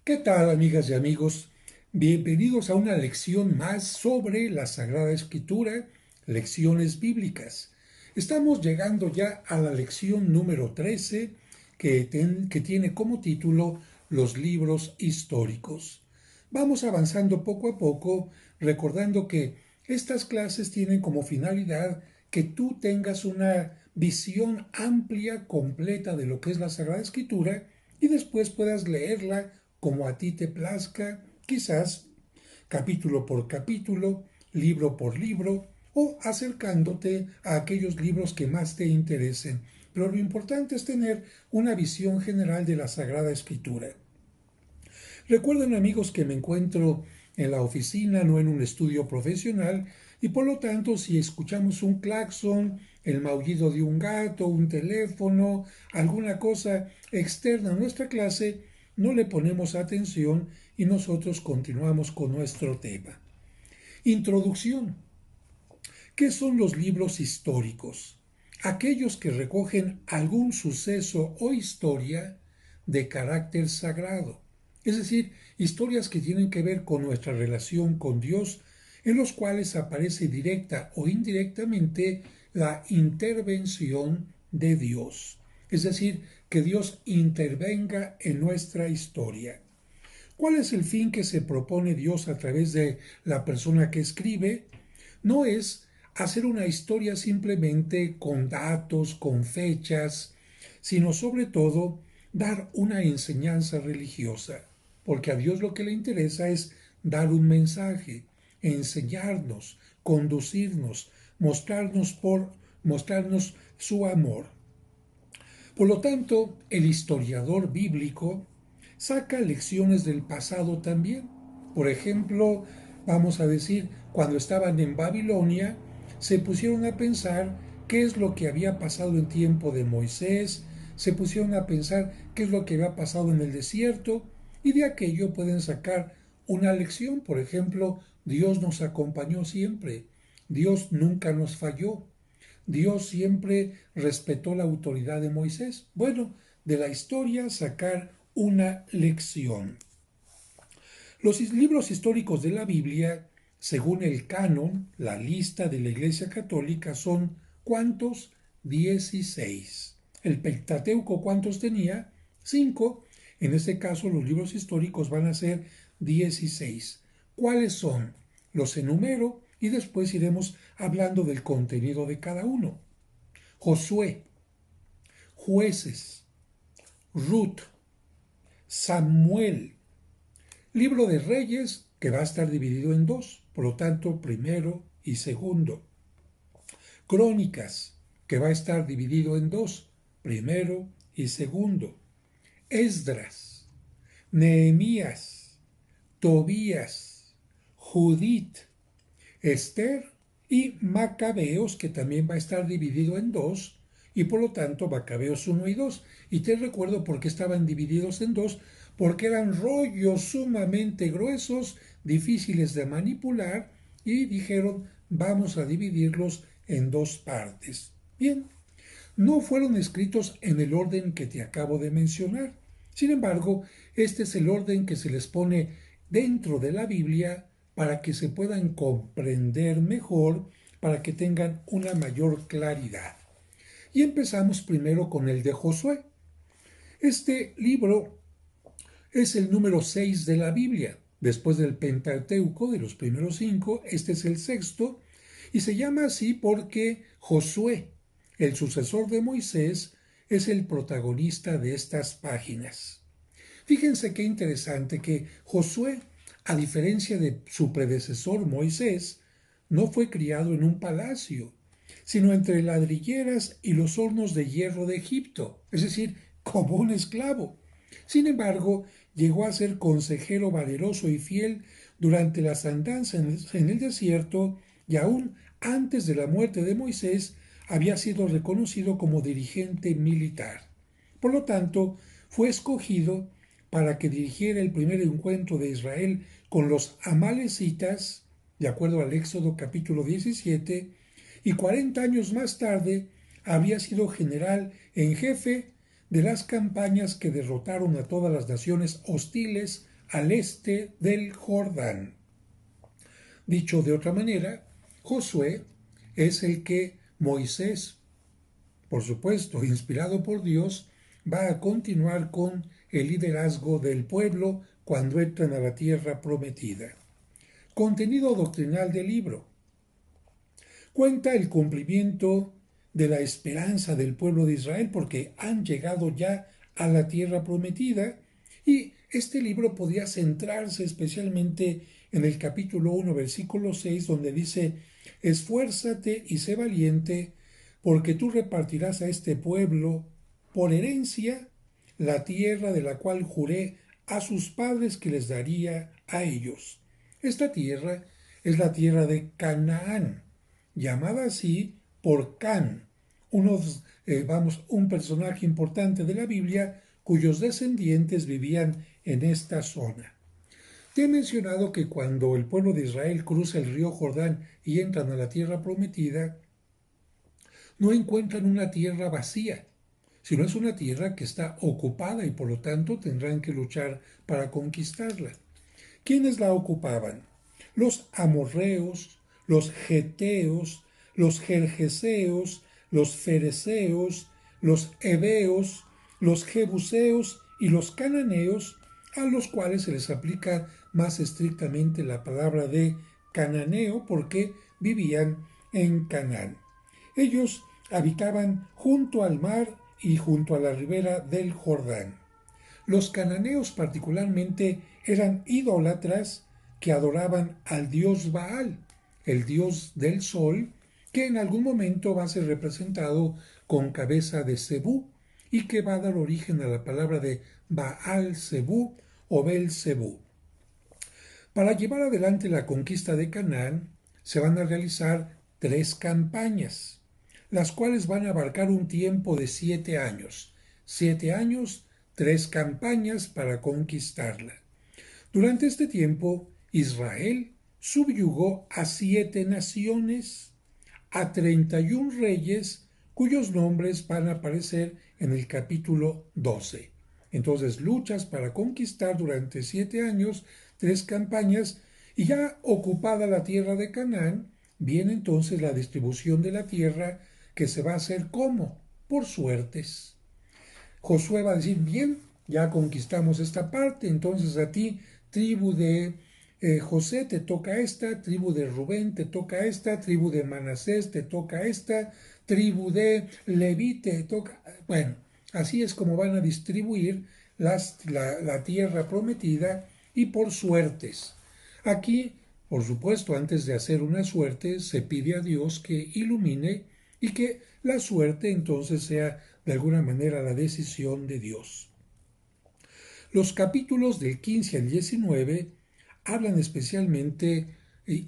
¿Qué tal, amigas y amigos? Bienvenidos a una lección más sobre la Sagrada Escritura, lecciones bíblicas. Estamos llegando ya a la lección número 13 que tiene como título Los libros históricos. Vamos avanzando poco a poco, recordando que estas clases tienen como finalidad que tú tengas una visión amplia, completa de lo que es la Sagrada Escritura y después puedas leerla como a ti te plazca, quizás capítulo por capítulo, libro por libro, o acercándote a aquellos libros que más te interesen. Pero lo importante es tener una visión general de la Sagrada Escritura. Recuerden, amigos, que me encuentro en la oficina, no en un estudio profesional, y por lo tanto, si escuchamos un claxon, el maullido de un gato, un teléfono, alguna cosa externa a nuestra clase, no le ponemos atención y nosotros continuamos con nuestro tema. Introducción. ¿Qué son los libros históricos? Aquellos que recogen algún suceso o historia de carácter sagrado, es decir, historias que tienen que ver con nuestra relación con Dios, en los cuales aparece directa o indirectamente la intervención de Dios, es decir, que Dios intervenga en nuestra historia. ¿Cuál es el fin que se propone Dios a través de la persona que escribe? No es hacer una historia simplemente con datos, con fechas, sino sobre todo dar una enseñanza religiosa, porque a Dios lo que le interesa es dar un mensaje, enseñarnos, conducirnos, mostrarnos su amor. Por lo tanto, el historiador bíblico saca lecciones del pasado también. Por ejemplo, vamos a decir, cuando estaban en Babilonia, se pusieron a pensar qué es lo que había pasado en tiempo de Moisés, se pusieron a pensar qué es lo que había pasado en el desierto, y de aquello pueden sacar una lección. Por ejemplo, Dios nos acompañó siempre, Dios nunca nos falló, Dios siempre respetó la autoridad de Moisés. Bueno, de la historia sacar una lección. Los libros históricos de la Biblia, según el canon, la lista de la Iglesia Católica, son ¿cuántos? 16. El Pentateuco, ¿cuántos tenía? 5. En este caso, los libros históricos van a ser 16. ¿Cuáles son? Los enumero y después iremos hablando del contenido de cada uno. Josué, Jueces, Ruth, Samuel, Libro de Reyes, que va a estar dividido en dos, por lo tanto, primero y segundo. Crónicas, que va a estar dividido en dos, primero y segundo. Esdras, Nehemías, Tobías, Judith, Esther y Macabeos, que también va a estar dividido en dos, y por lo tanto Macabeos 1 y 2. Y te recuerdo por qué estaban divididos en dos, porque eran rollos sumamente gruesos, difíciles de manipular, y dijeron, vamos a dividirlos en dos partes. Bien, no fueron escritos en el orden que te acabo de mencionar. Sin embargo, este es el orden que se les pone dentro de la Biblia para que se puedan comprender mejor, para que tengan una mayor claridad. Y empezamos primero con el de Josué. Este libro es el número 6 de la Biblia. Después del Pentateuco, de los primeros 5, este es el sexto, y se llama así porque Josué, el sucesor de Moisés, es el protagonista de estas páginas. Fíjense qué interesante que Josué, a diferencia de su predecesor Moisés, no fue criado en un palacio, sino entre ladrilleras y los hornos de hierro de Egipto, es decir, como un esclavo. Sin embargo, llegó a ser consejero valeroso y fiel durante las andanzas en el desierto y aún antes de la muerte de Moisés había sido reconocido como dirigente militar. Por lo tanto, fue escogido para que dirigiera el primer encuentro de Israel con los amalecitas, de acuerdo al Éxodo capítulo 17, y 40 años más tarde había sido general en jefe de las campañas que derrotaron a todas las naciones hostiles al este del Jordán. Dicho de otra manera, Josué es el que Moisés, por supuesto, inspirado por Dios, va a continuar con el liderazgo del pueblo cuando entran a la tierra prometida. Contenido doctrinal del libro. Cuenta el cumplimiento de la esperanza del pueblo de Israel porque han llegado ya a la tierra prometida y este libro podía centrarse especialmente en el capítulo 1, versículo 6, donde dice: esfuérzate y sé valiente, porque tú repartirás a este pueblo por herencia la tierra de la cual juré a sus padres que les daría a ellos. Esta tierra es la tierra de Canaán, llamada así por Can, un personaje importante de la Biblia cuyos descendientes vivían en esta zona. Te he mencionado que cuando el pueblo de Israel cruza el río Jordán y entran a la tierra prometida, no encuentran una tierra vacía, sino es una tierra que está ocupada y por lo tanto tendrán que luchar para conquistarla. ¿Quiénes la ocupaban? Los amorreos, los geteos, los gergeseos, los fereceos, los heveos, los jebuseos y los cananeos, a los cuales se les aplica más estrictamente la palabra de cananeo porque vivían en Canaán. Ellos habitaban junto al mar y junto a la ribera del Jordán. Los cananeos particularmente eran idólatras que adoraban al dios Baal, el dios del sol, que en algún momento va a ser representado con cabeza de cebú y que va a dar origen a la palabra de Baal Zebú o Bel-Zebú. Para llevar adelante la conquista de Canaán se van a realizar 3 campañas, las cuales van a abarcar un tiempo de 7 años. 7 años, 3 campañas para conquistarla. Durante este tiempo, Israel subyugó a 7 naciones, a 31 reyes, cuyos nombres van a aparecer en el capítulo 12. Entonces, luchas para conquistar durante 7 años, 3 campañas, y ya ocupada la tierra de Canaán, viene entonces la distribución de la tierra, que se va a hacer ¿cómo? Por suertes. Josué va a decir: bien, ya conquistamos esta parte, entonces a ti, tribu de José, te toca esta, tribu de Rubén te toca esta, tribu de Manasés te toca esta, tribu de Leví te toca... Bueno, así es como van a distribuir la tierra prometida y por suertes. Aquí, por supuesto, antes de hacer una suerte, se pide a Dios que ilumine y que la suerte entonces sea de alguna manera la decisión de Dios. Los capítulos del 15 al 19 hablan especialmente,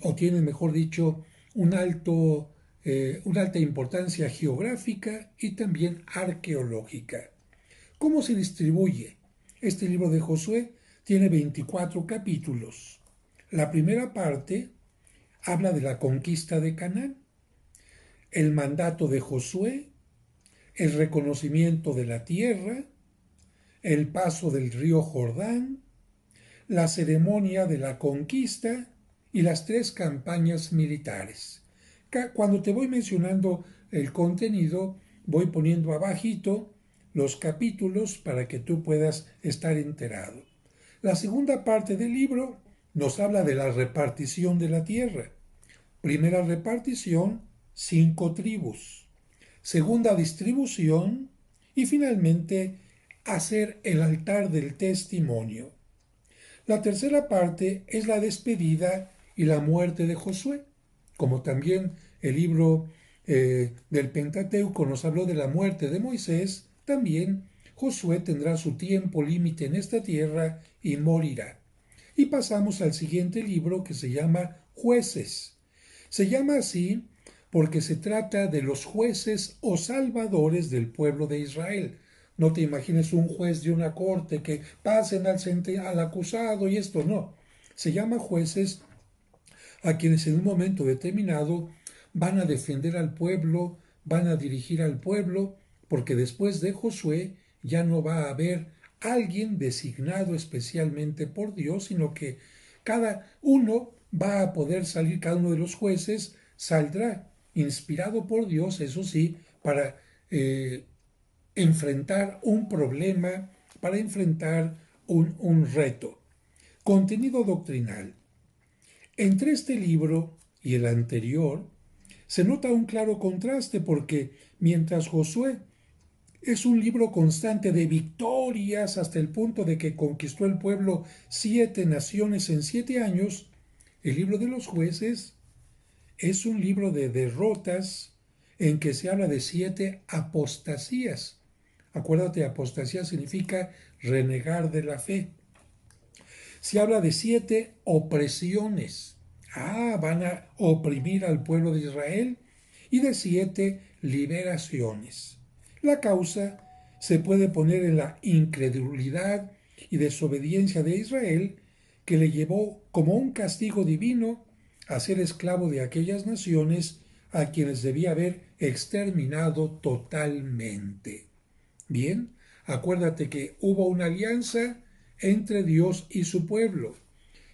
o tienen mejor dicho, una alta importancia geográfica y también arqueológica. ¿Cómo se distribuye? Este libro de Josué tiene 24 capítulos. La primera parte habla de la conquista de Canaán, el mandato de Josué, el reconocimiento de la tierra, el paso del río Jordán, la ceremonia de la conquista y las 3 campañas militares. Cuando te voy mencionando el contenido, voy poniendo abajito los capítulos para que tú puedas estar enterado. La segunda parte del libro nos habla de la repartición de la tierra. Primera repartición, 5 tribus. Segunda distribución y finalmente hacer el altar del testimonio. La tercera parte es la despedida y la muerte de Josué, como también el libro del Pentateuco nos habló de la muerte de Moisés, también Josué tendrá su tiempo límite en esta tierra y morirá. Y pasamos al siguiente libro que se llama Jueces. Se llama así porque se trata de los jueces o salvadores del pueblo de Israel. No te imagines un juez de una corte que pasen al acusado y esto no. Se llama jueces a quienes en un momento determinado van a defender al pueblo, van a dirigir al pueblo, porque después de Josué ya no va a haber alguien designado especialmente por Dios, sino que cada uno va a poder salir, cada uno de los jueces saldrá inspirado por Dios, eso sí, para enfrentar un problema, para enfrentar un reto. Contenido doctrinal. Entre este libro y el anterior se nota un claro contraste porque mientras Josué es un libro constante de victorias hasta el punto de que conquistó el pueblo 7 naciones en 7 años, el libro de los jueces es un libro de derrotas en que se habla de 7 apostasías. Acuérdate, apostasía significa renegar de la fe. Se habla de 7 opresiones. Van a oprimir al pueblo de Israel. Y de 7 liberaciones. La causa se puede poner en la incredulidad y desobediencia de Israel, que le llevó como un castigo divino a ser esclavo de aquellas naciones a quienes debía haber exterminado totalmente. Bien, acuérdate que hubo una alianza entre Dios y su pueblo.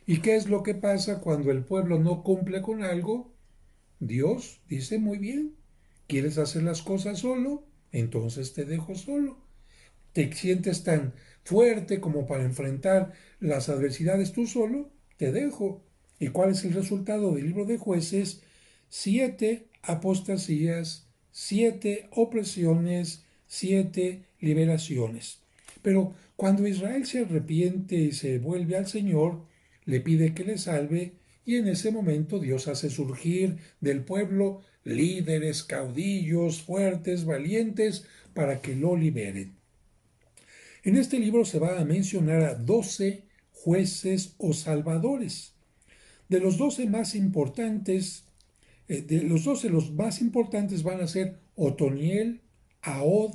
¿Y qué es lo que pasa cuando el pueblo no cumple con algo? Dios dice, muy bien, ¿quieres hacer las cosas solo? Entonces te dejo solo. ¿Te sientes tan fuerte como para enfrentar las adversidades tú solo? Te dejo. ¿Y cuál es el resultado del libro de jueces? 7 apostasías, 7 opresiones, 7 liberaciones. Pero cuando Israel se arrepiente y se vuelve al Señor, le pide que le salve, y en ese momento Dios hace surgir del pueblo líderes, caudillos, fuertes, valientes, para que lo liberen. En este libro se va a mencionar a 12 jueces o salvadores. De los 12 más importantes, los más importantes van a ser Otoniel, Ahod,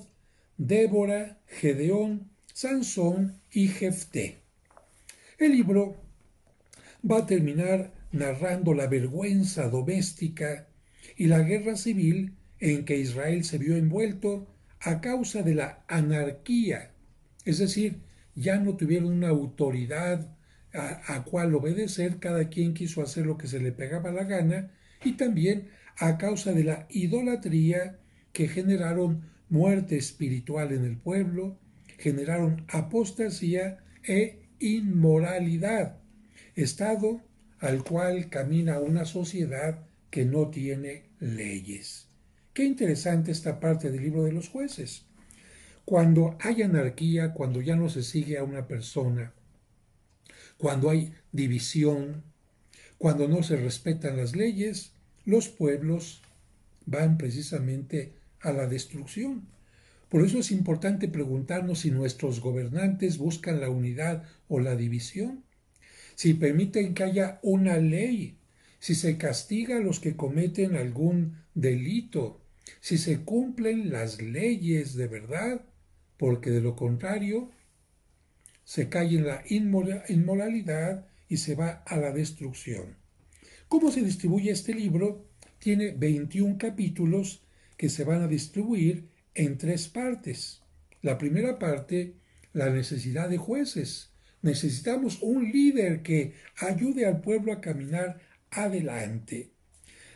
Débora, Gedeón, Sansón y Jefté. El libro va a terminar narrando la vergüenza doméstica y la guerra civil en que Israel se vio envuelto a causa de la anarquía, es decir, ya no tuvieron una autoridad a cual obedecer, cada quien quiso hacer lo que se le pegaba la gana, y también a causa de la idolatría que generaron muerte espiritual en el pueblo, generaron apostasía e inmoralidad, estado al cual camina una sociedad que no tiene leyes. Qué interesante esta parte del libro de los jueces. Cuando hay anarquía, cuando ya no se sigue a una persona, cuando hay división, cuando no se respetan las leyes, los pueblos van precisamente a la destrucción. Por eso es importante preguntarnos si nuestros gobernantes buscan la unidad o la división, si permiten que haya una ley, si se castiga a los que cometen algún delito, si se cumplen las leyes de verdad, porque de lo contrario se cae en la inmoralidad y se va a la destrucción. ¿Cómo se distribuye este libro? Tiene 21 capítulos que se van a distribuir en 3 partes. La primera parte, la necesidad de jueces. Necesitamos un líder que ayude al pueblo a caminar adelante.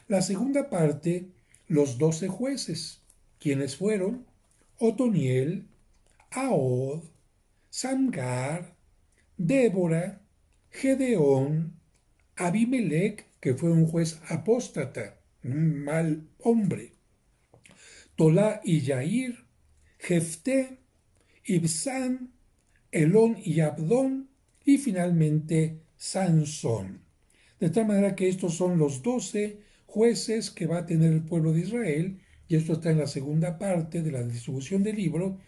La segunda parte, los 12 jueces, quienes fueron Otoniel, Ahod, Samgar, Débora, Gedeón, Abimelec, que fue un juez apóstata, un mal hombre, Tolá y Yair, Jefté, Ibsán, Elón y Abdón, y finalmente Sansón. De tal manera que estos son los 12 jueces que va a tener el pueblo de Israel, y esto está en la segunda parte de la distribución del libro,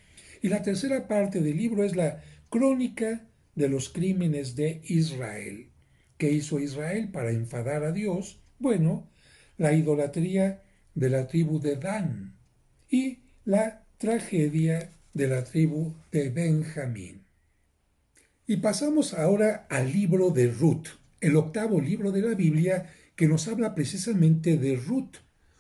y la tercera parte del libro es la crónica de los crímenes de Israel. ¿Qué hizo Israel para enfadar a Dios? Bueno, la idolatría de la tribu de Dan y la tragedia de la tribu de Benjamín. Y pasamos ahora al libro de Ruth, el octavo libro de la Biblia que nos habla precisamente de Ruth,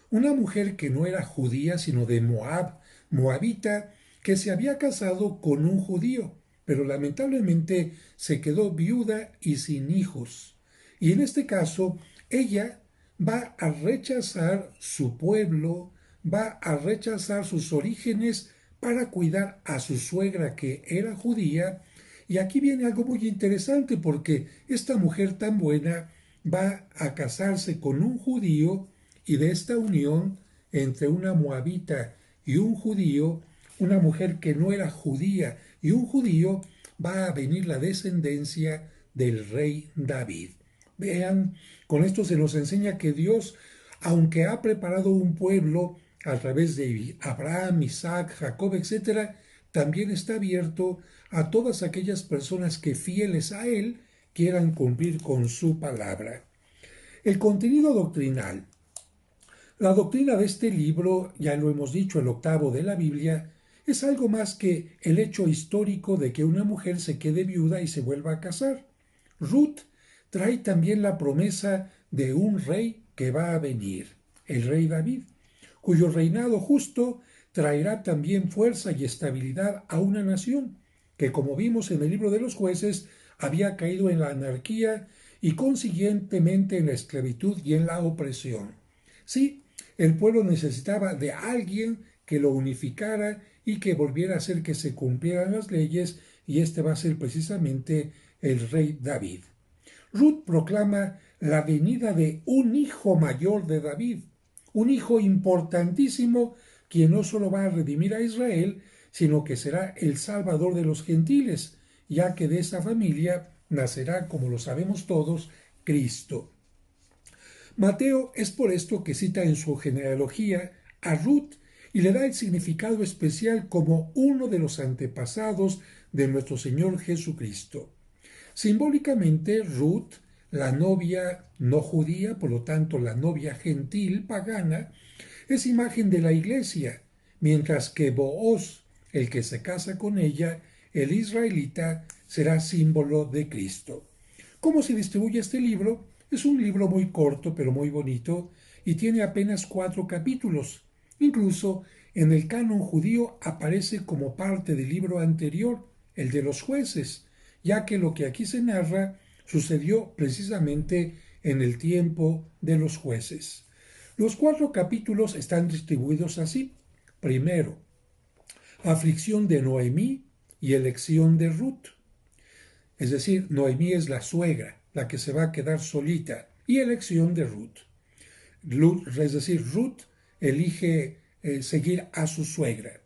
una mujer que no era judía sino de Moab, moabita, que se había casado con un judío. pero lamentablemente se quedó viuda y sin hijos. Y en este caso, ella va a rechazar su pueblo, va a rechazar sus orígenes para cuidar a su suegra que era judía. Y aquí viene algo muy interesante porque esta mujer tan buena va a casarse con un judío y de esta unión entre una moabita y un judío, una mujer que no era judía y un judío, va a venir la descendencia del rey David. Vean, con esto se nos enseña que Dios, aunque ha preparado un pueblo a través de Abraham, Isaac, Jacob, etc., también está abierto a todas aquellas personas que fieles a Él quieran cumplir con su palabra. El contenido doctrinal. La doctrina de este libro, ya lo hemos dicho, el octavo de la Biblia, es algo más que el hecho histórico de que una mujer se quede viuda y se vuelva a casar. Ruth trae también la promesa de un rey que va a venir, el rey David, cuyo reinado justo traerá también fuerza y estabilidad a una nación que, como vimos en el libro de los jueces, había caído en la anarquía y consiguientemente en la esclavitud y en la opresión. Sí, el pueblo necesitaba de alguien que lo unificara y que volviera a hacer que se cumplieran las leyes, y este va a ser precisamente el rey David. Ruth proclama la venida de un hijo mayor de David, un hijo importantísimo, quien no solo va a redimir a Israel, sino que será el salvador de los gentiles, ya que de esa familia nacerá, como lo sabemos todos, Cristo. Mateo es por esto que cita en su genealogía a Ruth y le da el significado especial como uno de los antepasados de nuestro Señor Jesucristo. Simbólicamente, Ruth, la novia no judía, por lo tanto la novia gentil pagana, es imagen de la iglesia, mientras que Booz, el que se casa con ella, el israelita, será símbolo de Cristo. ¿Cómo se distribuye este libro? Es un libro muy corto pero muy bonito y tiene apenas 4 capítulos. Incluso en el canon judío aparece como parte del libro anterior, el de los jueces, ya que lo que aquí se narra sucedió precisamente en el tiempo de los jueces. Los 4 capítulos están distribuidos así. Primero, aflicción de Noemí y elección de Ruth. Es decir, Noemí es la suegra, la que se va a quedar solita, y elección de Ruth. Es decir, Ruth elige seguir a su suegra.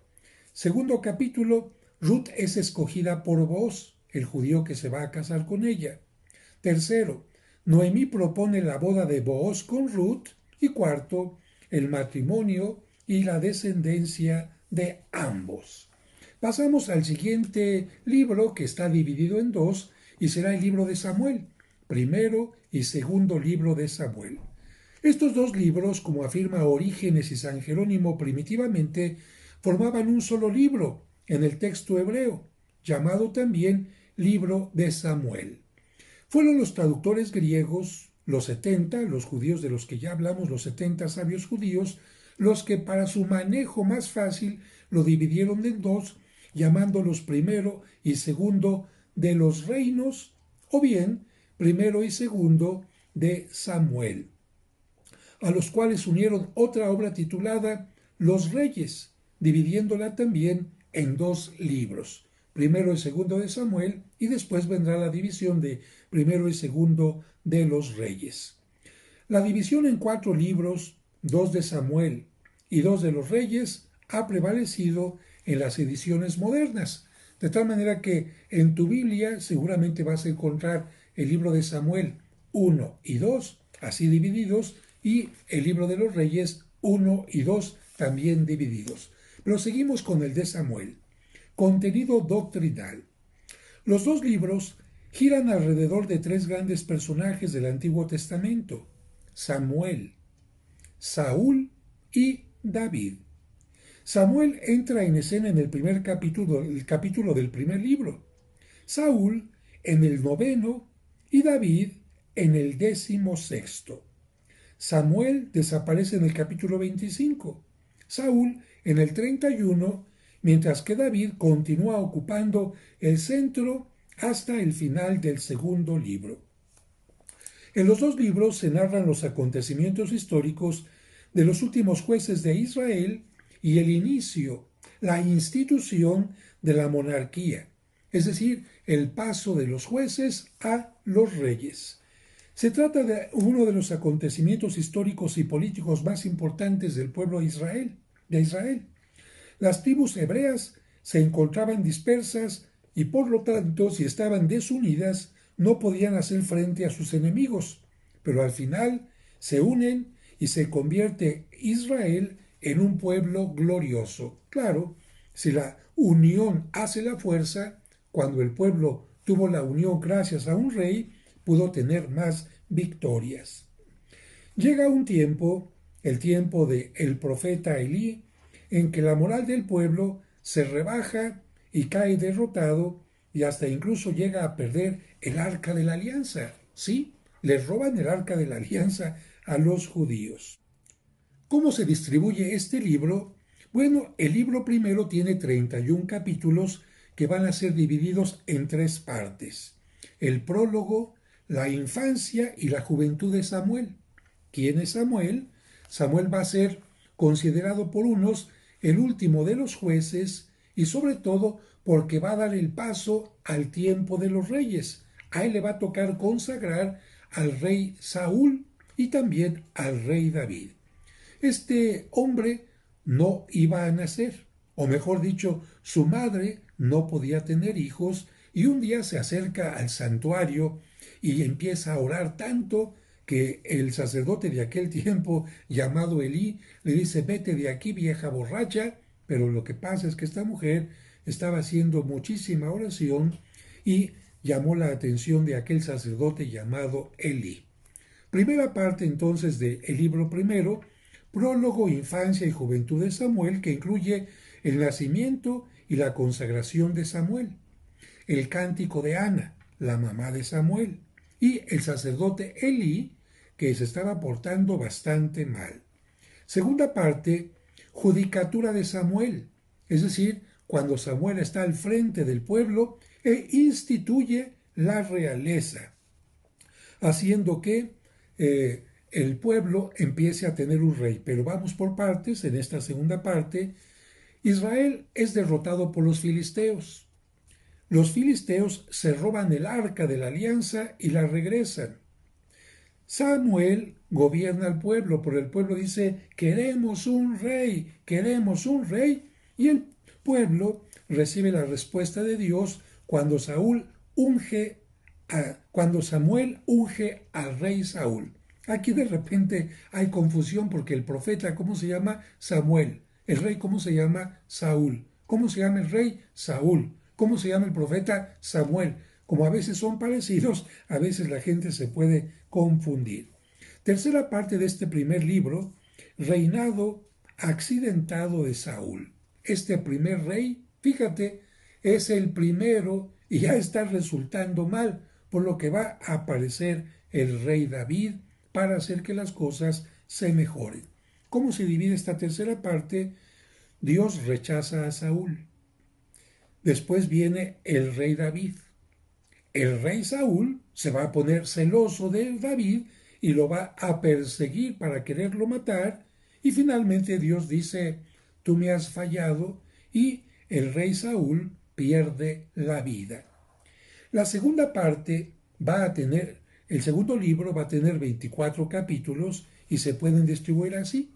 Segundo capítulo, Ruth es escogida por Booz, el judío que se va a casar con ella. Tercero, Noemí propone la boda de Booz con Ruth. Y cuarto, el matrimonio y la descendencia de ambos. Pasamos al siguiente libro, que está dividido en dos, y será el libro de Samuel, primero y segundo libro de Samuel. Estos dos libros, como afirma Orígenes y San Jerónimo primitivamente, formaban un solo libro en el texto hebreo, llamado también libro de Samuel. Fueron los traductores griegos, los 70, los judíos de los que ya hablamos, los 70 sabios judíos, los que para su manejo más fácil lo dividieron en dos, llamándolos primero y segundo de los reinos, o bien primero y segundo de Samuel, a los cuales unieron otra obra titulada Los Reyes, dividiéndola también en dos libros, primero y segundo de Samuel, y después vendrá la división de primero y segundo de los Reyes. La división en 4 libros, 2 de Samuel y 2 de los Reyes, ha prevalecido en las ediciones modernas, de tal manera que en tu Biblia seguramente vas a encontrar el libro de Samuel 1 y 2, así divididos, y el libro de los Reyes 1 y 2, también divididos. Pero seguimos con el de Samuel. Contenido doctrinal. Los dos libros giran alrededor de 3 grandes personajes del Antiguo Testamento: Samuel, Saúl y David. Samuel entra en escena en el primer capítulo, el capítulo del primer libro, Saúl en el 9 y David en el 16. Samuel desaparece en el capítulo 25, Saúl en el 31, mientras que David continúa ocupando el centro hasta el final del segundo libro. En los dos libros se narran los acontecimientos históricos de los últimos jueces de Israel y el inicio, la institución de la monarquía, es decir, el paso de los jueces a los reyes. Se trata de uno de los acontecimientos históricos y políticos más importantes del pueblo de Israel. Las tribus hebreas se encontraban dispersas y por lo tanto, si estaban desunidas, no podían hacer frente a sus enemigos, pero al final se unen y se convierte Israel en un pueblo glorioso. Claro, si la unión hace la fuerza, cuando el pueblo tuvo la unión gracias a un rey, pudo tener más victorias. Llega un tiempo, el tiempo de el profeta Elí, en que la moral del pueblo se rebaja y cae derrotado y hasta incluso llega a perder el arca de la alianza. Sí, les roban el arca de la alianza a los judíos. ¿Cómo se distribuye este libro? Bueno, el libro primero tiene 31 capítulos que van a ser divididos en tres partes. El prólogo, la infancia y la juventud de Samuel. ¿Quién es Samuel? Samuel va a ser considerado por unos el último de los jueces y sobre todo porque va a dar el paso al tiempo de los reyes. A él le va a tocar consagrar al rey Saúl y también al rey David. Este hombre no iba a nacer, o mejor dicho, su madre no podía tener hijos y un día se acerca al santuario y empieza a orar tanto que el sacerdote de aquel tiempo, llamado Elí, le dice: vete de aquí, vieja borracha. Pero lo que pasa es que esta mujer estaba haciendo muchísima oración y llamó la atención de aquel sacerdote llamado Elí. Primera parte entonces del libro primero, prólogo, infancia y juventud de Samuel, que incluye el nacimiento y la consagración de Samuel, el cántico de Ana, la mamá de Samuel, y el sacerdote Elí, que se estaba portando bastante mal. Segunda parte, judicatura de Samuel, es decir, cuando Samuel está al frente del pueblo e instituye la realeza, haciendo que el pueblo empiece a tener un rey. Pero vamos por partes. En esta segunda parte, Israel es derrotado por los filisteos. Los filisteos se roban el arca de la alianza y la regresan. Samuel gobierna al pueblo, pero el pueblo dice: queremos un rey, queremos un rey. Y el pueblo recibe la respuesta de Dios cuando cuando Samuel unge al rey Saúl. Aquí de repente hay confusión porque el profeta, ¿cómo se llama? Samuel. El rey, ¿cómo se llama? Saúl. ¿Cómo se llama el rey? Saúl. ¿Cómo se llama el profeta? Samuel. Como a veces son parecidos, a veces la gente se puede confundir. Tercera parte de este primer libro, reinado accidentado de Saúl. Este primer rey, fíjate, es el primero y ya está resultando mal, por lo que va a aparecer el rey David para hacer que las cosas se mejoren. ¿Cómo se divide esta tercera parte? Dios rechaza a Saúl. Después viene el rey David. El rey Saúl se va a poner celoso de David y lo va a perseguir para quererlo matar. Y finalmente Dios dice: tú me has fallado, y el rey Saúl pierde la vida. La segunda parte va a tener, el segundo libro va a tener 24 capítulos y se pueden distribuir así.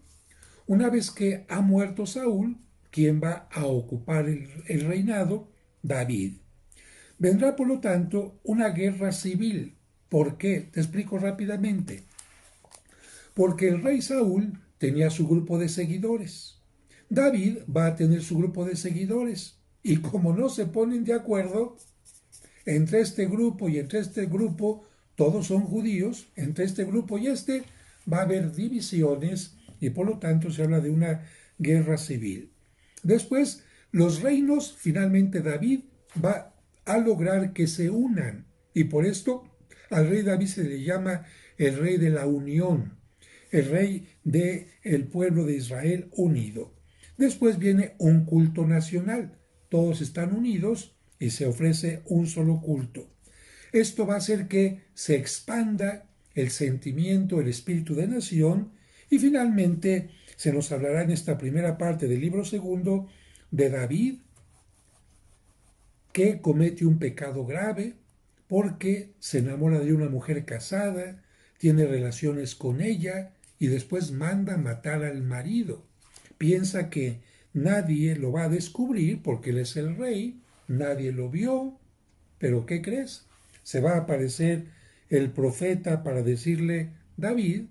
Una vez que ha muerto Saúl, ¿quién va a ocupar el reinado? David. Vendrá, por lo tanto, una guerra civil. ¿Por qué? Te explico rápidamente. Porque el rey Saúl tenía su grupo de seguidores. David va a tener su grupo de seguidores. Y como no se ponen de acuerdo, entre este grupo y entre este grupo, todos son judíos, entre este grupo y este va a haber divisiones y por lo tanto se habla de una guerra civil. Después, los reinos, finalmente David va a lograr que se unan y por esto al rey David se le llama el rey de la unión, el rey del pueblo de Israel unido. Después viene un culto nacional. Todos están unidos y se ofrece un solo culto. Esto va a hacer que se expanda el sentimiento, el espíritu de nación y finalmente se nos hablará en esta primera parte del libro segundo de David, que comete un pecado grave porque se enamora de una mujer casada, tiene relaciones con ella y después manda matar al marido. Piensa que nadie lo va a descubrir porque él es el rey, nadie lo vio, pero ¿qué crees? Se va a aparecer el profeta para decirle, David,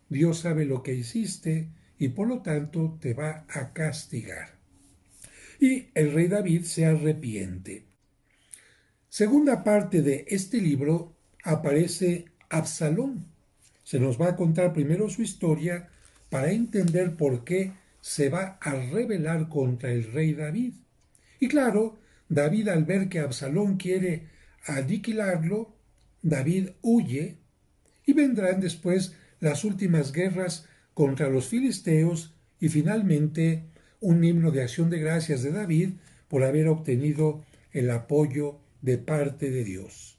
Dios sabe lo que hiciste y por lo tanto te va a castigar. Y el rey David se arrepiente. Segunda parte de este libro aparece Absalón. Se nos va a contar primero su historia para entender por qué se va a rebelar contra el rey David. Y claro, David al ver que Absalón quiere aniquilarlo, David huye y vendrán después las últimas guerras contra los filisteos y finalmente un himno de acción de gracias de David por haber obtenido el apoyo de parte de Dios.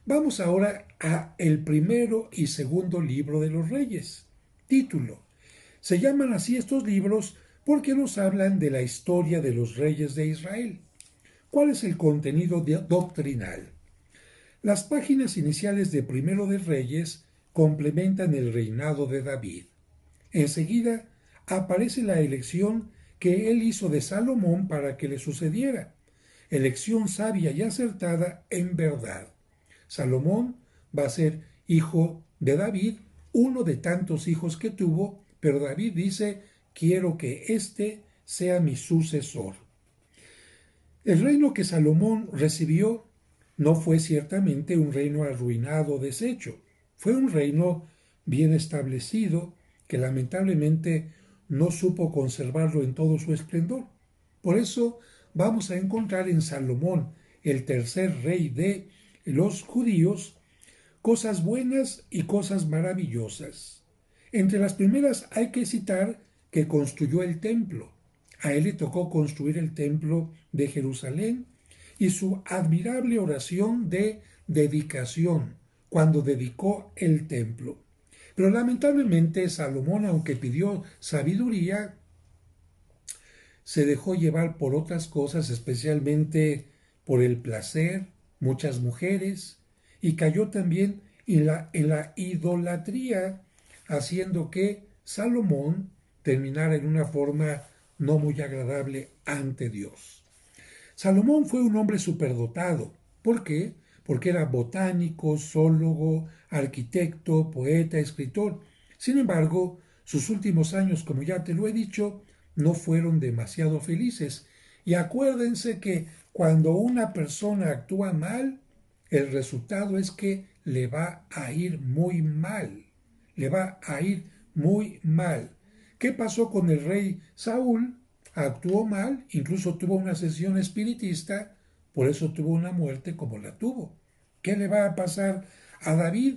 Vamos ahora a el primero y segundo libro de los Reyes. Título. Se llaman así estos libros porque nos hablan de la historia de los reyes de Israel. ¿Cuál es el contenido doctrinal? Las páginas iniciales de Primero de Reyes complementan el reinado de David. Enseguida aparece la elección que él hizo de Salomón para que le sucediera. Elección sabia y acertada en verdad. Salomón va a ser hijo de David, uno de tantos hijos que tuvo, pero David dice, quiero que éste sea mi sucesor. El reino que Salomón recibió no fue ciertamente un reino arruinado o deshecho, fue un reino bien establecido que lamentablemente no supo conservarlo en todo su esplendor. Por eso vamos a encontrar en Salomón, el tercer rey de los judíos, cosas buenas y cosas maravillosas. Entre las primeras hay que citar que construyó el templo. A él le tocó construir el templo de Jerusalén y su admirable oración de dedicación cuando dedicó el templo. Pero lamentablemente Salomón, aunque pidió sabiduría, se dejó llevar por otras cosas, especialmente por el placer, muchas mujeres, y cayó también en la idolatría, haciendo que Salomón terminara en una forma no muy agradable ante Dios. Salomón fue un hombre superdotado. ¿Por qué? Porque era botánico, zoólogo, arquitecto, poeta, escritor. Sin embargo, sus últimos años, como ya te lo he dicho, no fueron demasiado felices. Y acuérdense que cuando una persona actúa mal, el resultado es que le va a ir muy mal. Le va a ir muy mal. ¿Qué pasó con el rey Saúl? Actuó mal, incluso tuvo una sesión espiritista, por eso tuvo una muerte como la tuvo. ¿Qué le va a pasar a David?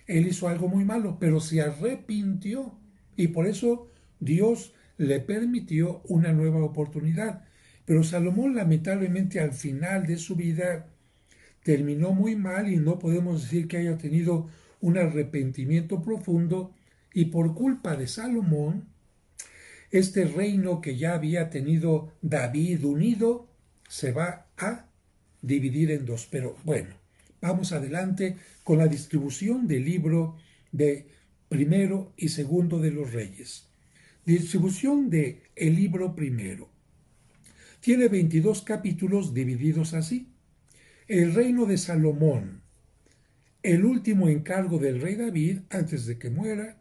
Él hizo algo muy malo, pero se arrepintió y por eso Dios le permitió una nueva oportunidad. Pero Salomón lamentablemente al final de su vida terminó muy mal y no podemos decir que haya tenido un arrepentimiento profundo y por culpa de Salomón, este reino que ya había tenido David unido se va a dividir en dos. Pero bueno, vamos adelante con la distribución del libro de primero y segundo de los reyes. Distribución de el libro primero. Tiene 22 capítulos divididos así. El reino de Salomón, el último encargo del rey David antes de que muera,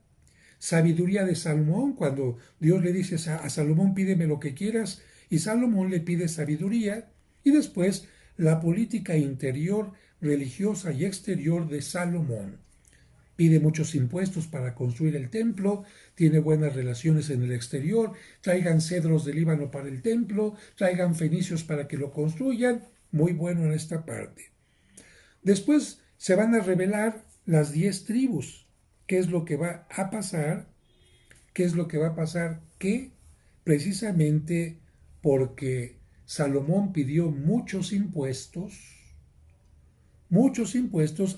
sabiduría de Salomón, cuando Dios le dice a Salomón, pídeme lo que quieras, y Salomón le pide sabiduría, y después la política interior, religiosa y exterior de Salomón. Pide muchos impuestos para construir el templo, tiene buenas relaciones en el exterior, traigan cedros del Líbano para el templo, traigan fenicios para que lo construyan, muy bueno en esta parte. Después se van a revelar las 10 tribus. ¿Qué es lo que va a pasar? ¿Qué es lo que va a pasar? Que precisamente porque Salomón pidió muchos impuestos,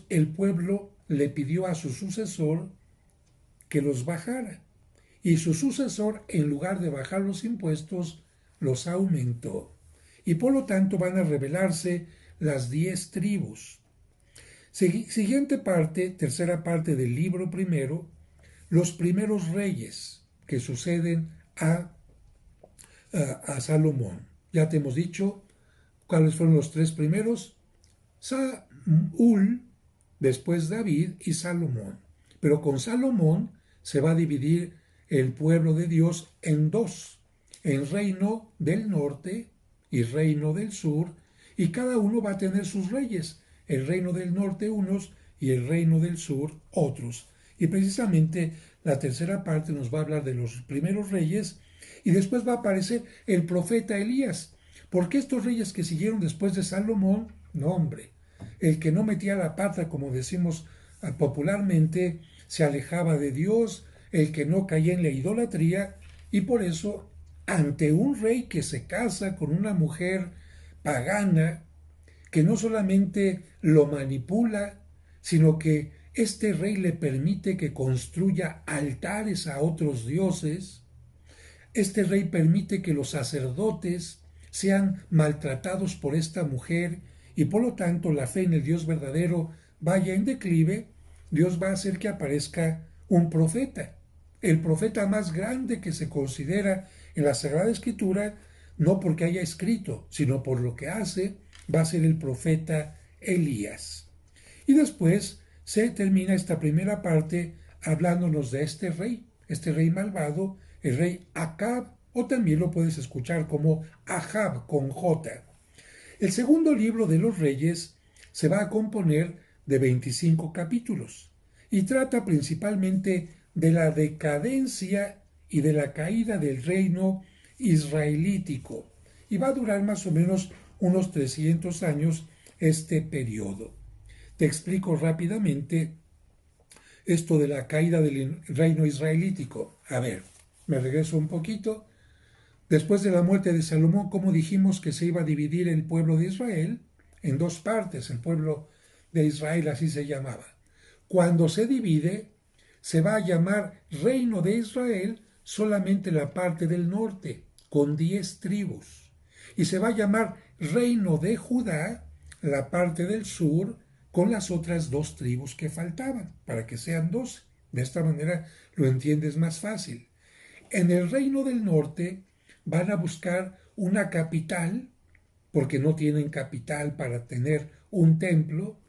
el pueblo le pidió a su sucesor que los bajara. Y su sucesor, en lugar de bajar los impuestos, los aumentó. Y por lo tanto van a revelarse las 10 tribus. Siguiente parte, tercera parte del libro primero, los primeros reyes que suceden a Salomón. Ya te hemos dicho cuáles fueron los tres primeros: Saúl, después David y Salomón. Pero con Salomón se va a dividir el pueblo de Dios en dos: el reino del norte y reino del sur, y cada uno va a tener sus reyes, el reino del norte unos y el reino del sur otros. Y precisamente la tercera parte nos va a hablar de los primeros reyes, y después va a aparecer el profeta Elías, porque estos reyes que siguieron después de Salomón, no hombre, el que no metía la pata, como decimos popularmente, se alejaba de Dios, el que no caía en la idolatría, y por eso, ante un rey que se casa con una mujer pagana, que no solamente lo manipula, sino que este rey le permite que construya altares a otros dioses, este rey permite que los sacerdotes sean maltratados por esta mujer, y por lo tanto la fe en el Dios verdadero vaya en declive. Dios va a hacer que aparezca un profeta, el profeta más grande que se considera en la Sagrada Escritura, no porque haya escrito, sino por lo que hace. Va a ser el profeta Elías. Y después se termina esta primera parte hablándonos de este rey malvado, el rey Acab, o también lo puedes escuchar como Ahab con J. El segundo libro de los Reyes se va a componer de 25 capítulos y trata principalmente de la decadencia y de la caída del reino israelítico, y va a durar más o menos unos 300 años este periodo. Te explico rápidamente esto de la caída del reino israelítico. A ver, me regreso un poquito. Después de la muerte de Salomón, ¿cómo dijimos que se iba a dividir el pueblo de Israel? En dos partes, el pueblo de Israel así se llamaba. Cuando se divide, se va a llamar reino de Israel solamente la parte del norte, con 10 tribus. Y se va a llamar reino de Judá la parte del sur, con las otras 2 tribus que faltaban, para que sean 12. De esta manera lo entiendes más fácil. En el reino del norte van a buscar una capital, porque no tienen capital para tener un templo.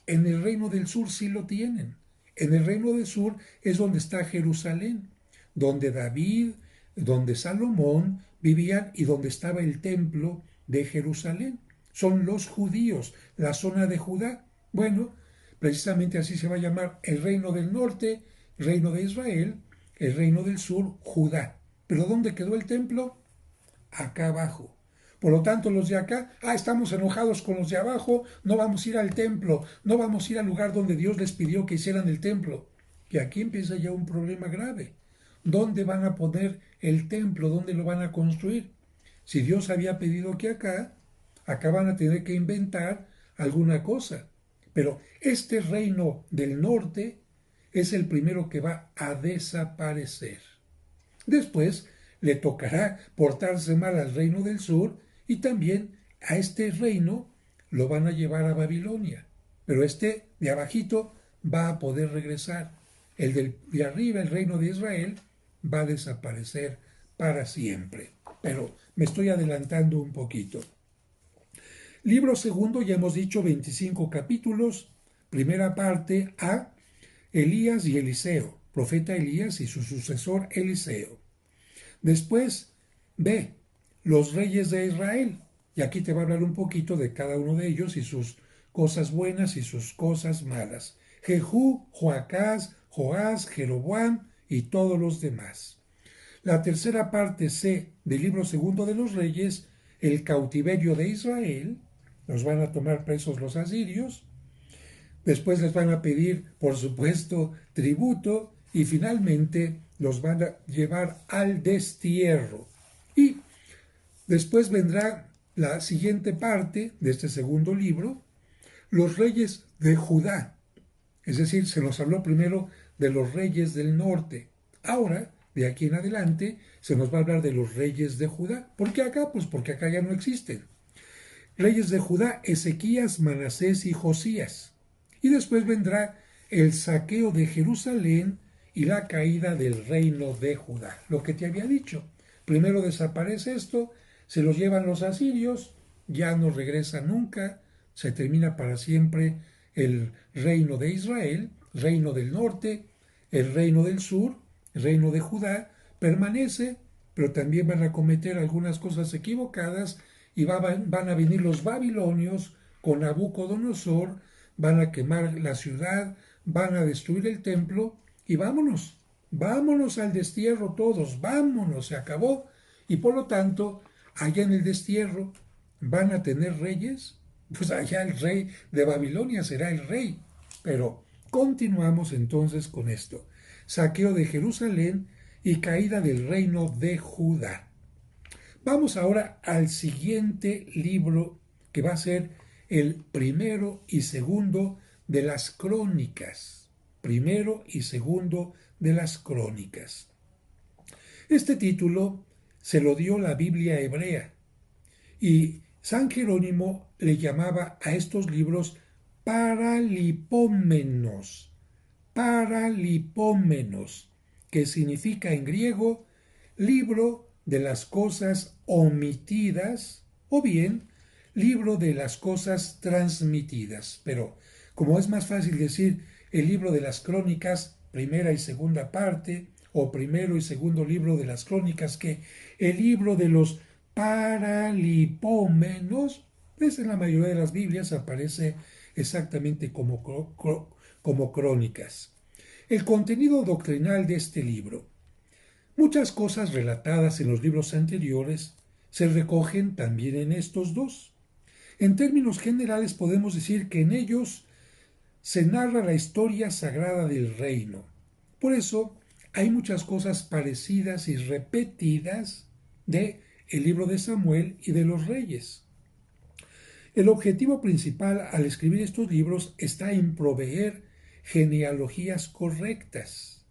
En el reino del sur sí lo tienen. En el reino del sur es donde está Jerusalén, donde David, donde Salomón vivían y donde estaba el templo de Jerusalén. Son los judíos, la zona de Judá. Bueno, precisamente así se va a llamar el reino del norte, reino de Israel, el reino del sur, Judá. ¿Pero dónde quedó el templo? Acá abajo. Por lo tanto, los de acá, estamos enojados con los de abajo, no vamos a ir al templo, no vamos a ir al lugar donde Dios les pidió que hicieran el templo. Y aquí empieza ya un problema grave. ¿Dónde van a poner el templo? ¿Dónde lo van a construir? Si Dios había pedido que acá van a tener que inventar alguna cosa. Pero este reino del norte es el primero que va a desaparecer. Después le tocará portarse mal al reino del sur, y también a este reino lo van a llevar a Babilonia. Pero este de abajito va a poder regresar. El de arriba, el reino de Israel, va a desaparecer para siempre. Pero me estoy adelantando un poquito. Libro segundo, ya hemos dicho 25 capítulos. Primera parte A, Elías y Eliseo, profeta Elías y su sucesor Eliseo. Después B, los reyes de Israel. Y aquí te va a hablar un poquito de cada uno de ellos y sus cosas buenas y sus cosas malas. Jehú, Joacás, Joás, Jeroboam y todos los demás. La tercera parte C del libro segundo de los reyes, el cautiverio de Israel. Los van a tomar presos los asirios. Después les van a pedir, por supuesto, tributo, y finalmente los van a llevar al destierro. Después vendrá la siguiente parte de este segundo libro, los reyes de Judá. Es decir, se nos habló primero de los reyes del norte. Ahora, de aquí en adelante, se nos va a hablar de los reyes de Judá. ¿Por qué acá? Pues porque acá ya no existen. Reyes de Judá, Ezequías, Manasés y Josías. Y después vendrá el saqueo de Jerusalén y la caída del reino de Judá. Lo que te había dicho. Primero desaparece esto, se los llevan los asirios, ya no regresa nunca, se termina para siempre el reino de Israel, reino del norte, el reino del sur, el reino de Judá, permanece, pero también van a cometer algunas cosas equivocadas y van a venir los babilonios con Nabucodonosor, van a quemar la ciudad, van a destruir el templo y vámonos, vámonos al destierro todos, vámonos, se acabó. Y por lo tanto, allá en el destierro van a tener reyes, pues allá el rey de Babilonia será el rey. Pero continuamos entonces con esto. Saqueo de Jerusalén y caída del reino de Judá. Vamos ahora al siguiente libro que va a ser el primero y segundo de las crónicas. Primero y segundo de las crónicas. Este título se lo dio la Biblia hebrea y San Jerónimo le llamaba a estos libros paralipómenos, paralipómenos, que significa en griego libro de las cosas omitidas o bien libro de las cosas transmitidas. Pero como es más fácil decir el libro de las crónicas, primera y segunda parte, o primero y segundo libro de las crónicas, que el libro de los paralipómenos, pues en la mayoría de las Biblias aparece exactamente como crónicas. El contenido doctrinal de este libro. Muchas cosas relatadas en los libros anteriores se recogen también en estos dos. En términos generales podemos decir que en ellos se narra la historia sagrada del reino. Por eso hay muchas cosas parecidas y repetidas de el libro de Samuel y de los reyes. El objetivo principal al escribir estos libros está en proveer genealogías correctas.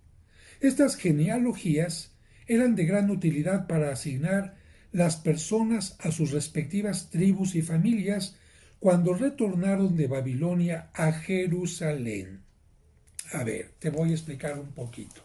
Estas genealogías eran de gran utilidad para asignar las personas a sus respectivas tribus y familias cuando retornaron de Babilonia a Jerusalén. A ver, te voy a explicar un poquito.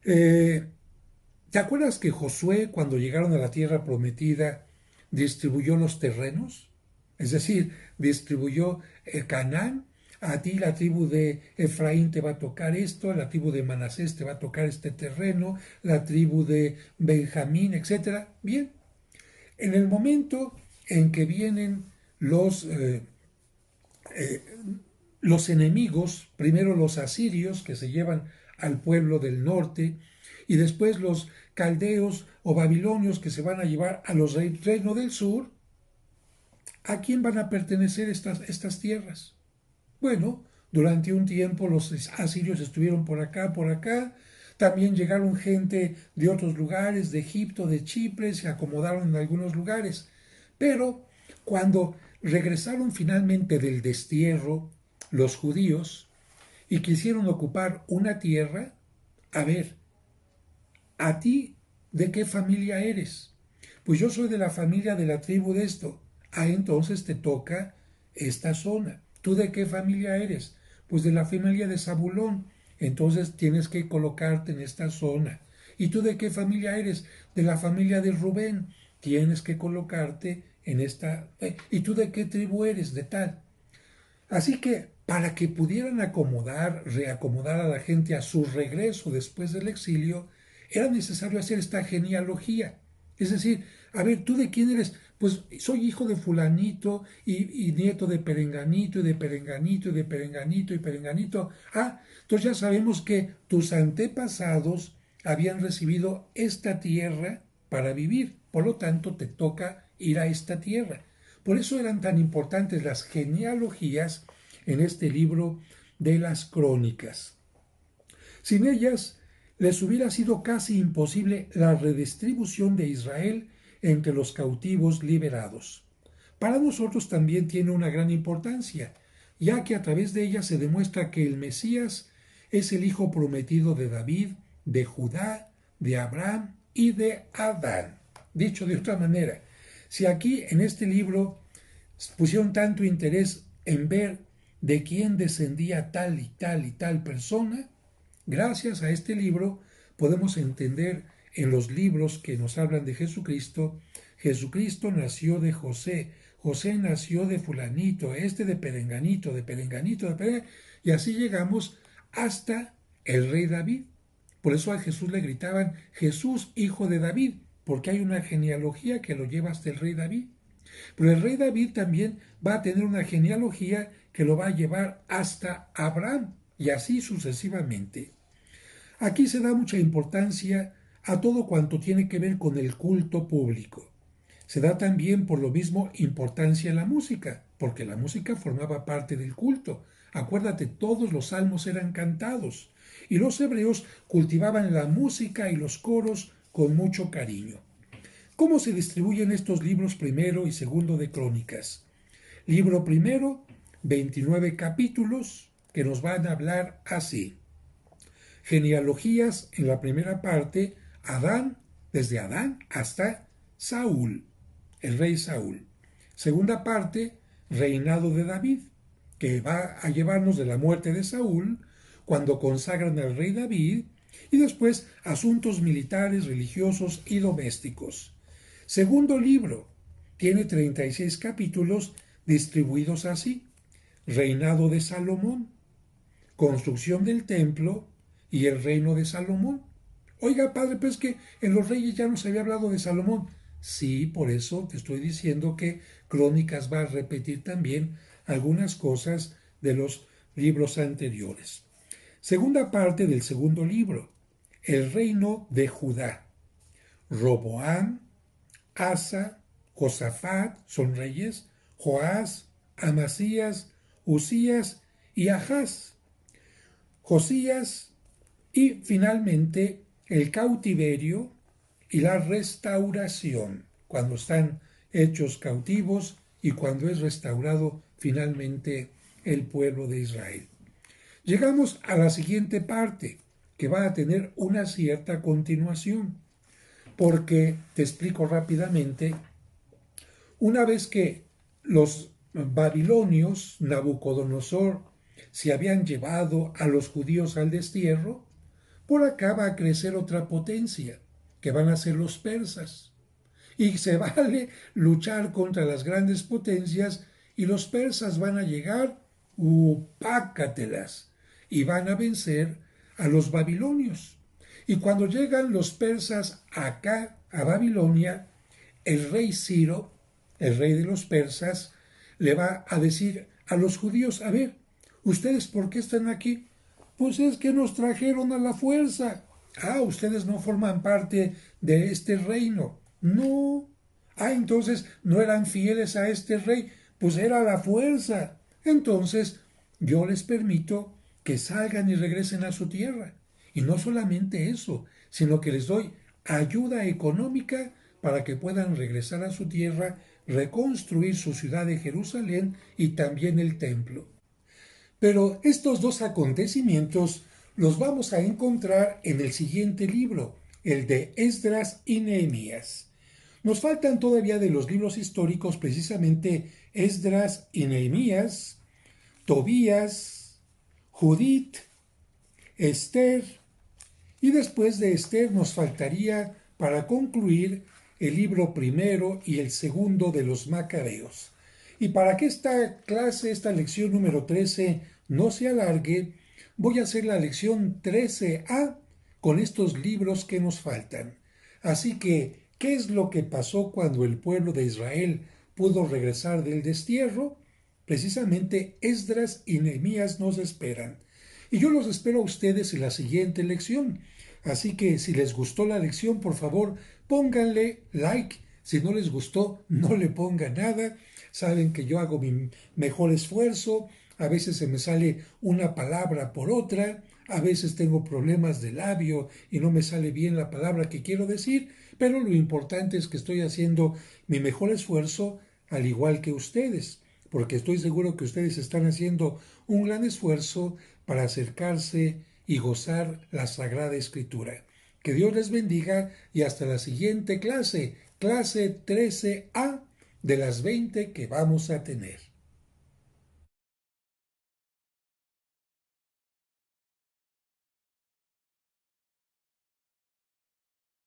¿Te acuerdas que Josué, cuando llegaron a la tierra prometida, distribuyó los terrenos? Es decir, distribuyó Canaán. A ti la tribu de Efraín te va a tocar esto, a la tribu de Manasés te va a tocar este terreno, la tribu de Benjamín, etc. Bien, en el momento en que vienen los enemigos, primero los asirios que se llevan al pueblo del norte, y después los caldeos o babilonios que se van a llevar a los reinos del sur, ¿a quién van a pertenecer estas tierras? Bueno, durante un tiempo los asirios estuvieron por acá, también llegaron gente de otros lugares, de Egipto, de Chipre, se acomodaron en algunos lugares, pero cuando regresaron finalmente del destierro los judíos y quisieron ocupar una tierra, a ver, ¿a ti de qué familia eres? Pues yo soy de la familia de la tribu de esto. Ah, entonces te toca esta zona. ¿Tú de qué familia eres? Pues de la familia de Zabulón. Entonces tienes que colocarte en esta zona. ¿Y tú de qué familia eres? De la familia de Rubén. Tienes que colocarte en esta. ¿Y tú de qué tribu eres? De tal. Así que para que pudieran reacomodar a la gente a su regreso después del exilio, era necesario hacer esta genealogía. Es decir, a ver, ¿tú de quién eres? Pues soy hijo de fulanito y nieto de perenganito y de perenganito y de perenganito y perenganito. Ah, entonces ya sabemos que tus antepasados habían recibido esta tierra para vivir. Por lo tanto, te toca ir a esta tierra. Por eso eran tan importantes las genealogías en este libro de las crónicas. Sin ellas, les hubiera sido casi imposible la redistribución de Israel entre los cautivos liberados. Para nosotros también tiene una gran importancia, ya que a través de ella se demuestra que el Mesías es el hijo prometido de David, de Judá, de Abraham y de Adán. Dicho de otra manera, si aquí en este libro pusieron tanto interés en ver de quién descendía tal y tal y tal persona, gracias a este libro podemos entender en los libros que nos hablan de Jesucristo, Jesucristo nació de José, José nació de fulanito, este de perenganito, de perenganito, de perenganito, y así llegamos hasta el rey David. Por eso a Jesús le gritaban Jesús, hijo de David, porque hay una genealogía que lo lleva hasta el rey David. Pero el rey David también va a tener una genealogía que lo va a llevar hasta Abraham, y así sucesivamente. Aquí se da mucha importancia a todo cuanto tiene que ver con el culto público. Se da también por lo mismo importancia a la música, porque la música formaba parte del culto. Acuérdate, todos los salmos eran cantados y los hebreos cultivaban la música y los coros con mucho cariño. ¿Cómo se distribuyen estos libros primero y segundo de Crónicas? Libro primero, 29 capítulos que nos van a hablar así. Genealogías en la primera parte, Adán, desde Adán hasta Saúl, el rey Saúl. Segunda parte, reinado de David, que va a llevarnos de la muerte de Saúl, cuando consagran al rey David, y después asuntos militares, religiosos y domésticos. Segundo libro, tiene 36 capítulos distribuidos así. Reinado de Salomón, construcción del templo y el reino de Salomón. Oiga, padre, pues que en los reyes ya nos había hablado de Salomón. Sí, por eso te estoy diciendo que Crónicas va a repetir también algunas cosas de los libros anteriores. Segunda parte del segundo libro, el reino de Judá. Roboam, Asa, Josafat, son reyes, Joás, Amasías, Usías y Ahaz. Josías y finalmente el cautiverio y la restauración, cuando están hechos cautivos y cuando es restaurado finalmente el pueblo de Israel. Llegamos a la siguiente parte, que va a tener una cierta continuación, porque te explico rápidamente, una vez que los babilonios, Nabucodonosor, se habían llevado a los judíos al destierro, por acá va a crecer otra potencia, que van a ser los persas. Y se vale luchar contra las grandes potencias y los persas van a llegar, pácatelas, y van a vencer a los babilonios. Y cuando llegan los persas acá, a Babilonia, el rey Ciro, el rey de los persas, le va a decir a los judíos, a ver, ¿ustedes por qué están aquí? Pues es que nos trajeron a la fuerza. Ah, ustedes no forman parte de este reino. No. Ah, entonces no eran fieles a este rey. Pues era la fuerza. Entonces yo les permito que salgan y regresen a su tierra. Y no solamente eso, sino que les doy ayuda económica para que puedan regresar a su tierra, reconstruir su ciudad de Jerusalén y también el templo. Pero estos dos acontecimientos los vamos a encontrar en el siguiente libro, el de Esdras y Nehemías. Nos faltan todavía de los libros históricos precisamente Esdras y Nehemías, Tobías, Judith, Esther, y después de Esther nos faltaría para concluir el libro primero y el segundo de los Macabeos. Y para que esta clase, esta lección número 13, no se alargue, voy a hacer la lección 13A con estos libros que nos faltan. Así que, ¿qué es lo que pasó cuando el pueblo de Israel pudo regresar del destierro? Precisamente Esdras y Nehemías nos esperan. Y yo los espero a ustedes en la siguiente lección. Así que si les gustó la lección, por favor, pónganle like. Si no les gustó, no le pongan nada. Saben que yo hago mi mejor esfuerzo. A veces se me sale una palabra por otra. A veces tengo problemas de labio y no me sale bien la palabra que quiero decir, pero lo importante es que estoy haciendo mi mejor esfuerzo al igual que ustedes, porque estoy seguro que ustedes están haciendo un gran esfuerzo para acercarse y gozar la Sagrada Escritura. Que Dios les bendiga y hasta la siguiente clase, clase 13A de las 20 que vamos a tener.